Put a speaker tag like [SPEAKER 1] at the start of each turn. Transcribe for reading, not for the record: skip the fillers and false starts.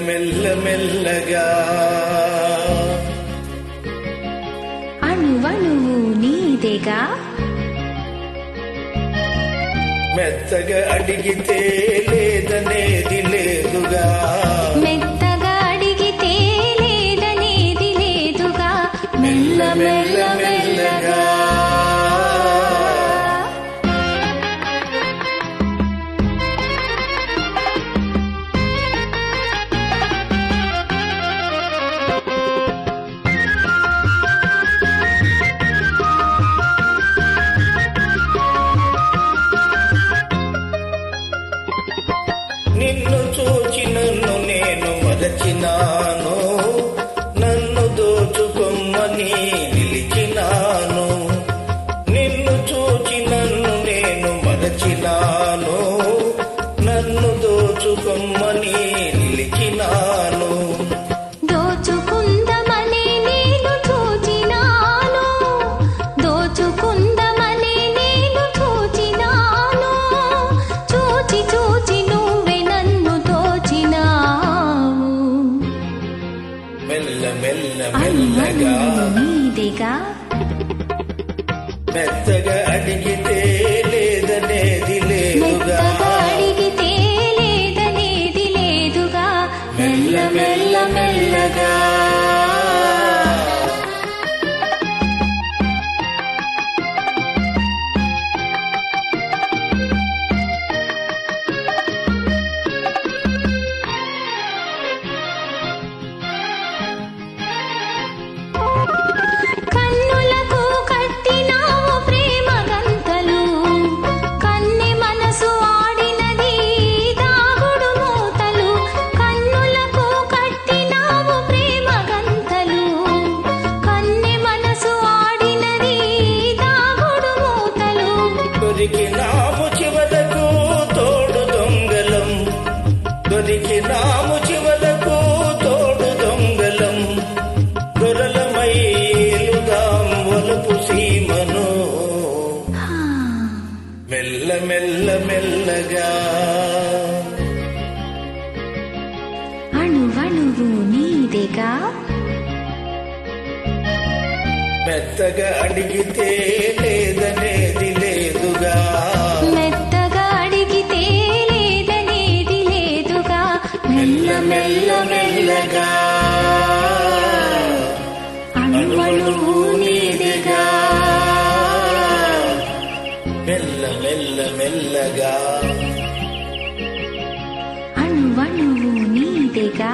[SPEAKER 1] మెల్ల మెల్లగా
[SPEAKER 2] అణువణువు నీదేగా
[SPEAKER 1] మెత్తగా అడిగితే లేదనేది లేదుగా
[SPEAKER 2] మెత్తగా అడిగితే లేదనేది లేదుగా మెల్ల మెల్ల మెల్లగా
[SPEAKER 1] నిన్ను చూచి నన్ను నేను మరచినాను నన్ను దోచుకొమ్మని నిలిచినాను నిన్ను చూచి నన్ను నేను మరచినాను నన్ను దోచుకొమ్మని నిలిచినాను
[SPEAKER 2] దోచుకుందమని నేను చూచినాను దోచుకుందమని నేను చూచినాను చూచి చూచి నువ్వే నన్ను దోచినావు
[SPEAKER 1] మెల్ల మెల్ల మెల్లగా
[SPEAKER 2] నీదేగా
[SPEAKER 1] మెత్తగా అడిగితే లేదనేది లేదుగా
[SPEAKER 2] మెత్తగా అడిగితే లేదనేది లేదుగా మెల్ల మెల్ల మెల్లగా కన్నులకు కట్టినావు ప్రేమ గంతలు కన్నె మనసు ఆడినది దాగుడు మూతలు కన్నులకు కట్టినావు ప్రేమ గంతలు కన్నె మనసు ఆడినది దాగుడు మూతలు
[SPEAKER 1] దొరికినాము చివరకు తోడు దొంగలం దొరికినాము చివరకు తోడు దొంగలం దొరలమైలుదాం వలుపు సీమను మెల్ల మెల్ల మెల్లగా
[SPEAKER 2] అణువణువు నీదేగా
[SPEAKER 1] మెత్తగా అడిగితే లేదనేది లేదుగా
[SPEAKER 2] మెత్తగా అడిగితే లేదనేది లేదుగా మెల్ల మెల్ల మెల్లగా అణువణువు నీదేగా
[SPEAKER 1] మెల్ల మెల్ల మెల్లగా
[SPEAKER 2] అణువణువు నీదేగా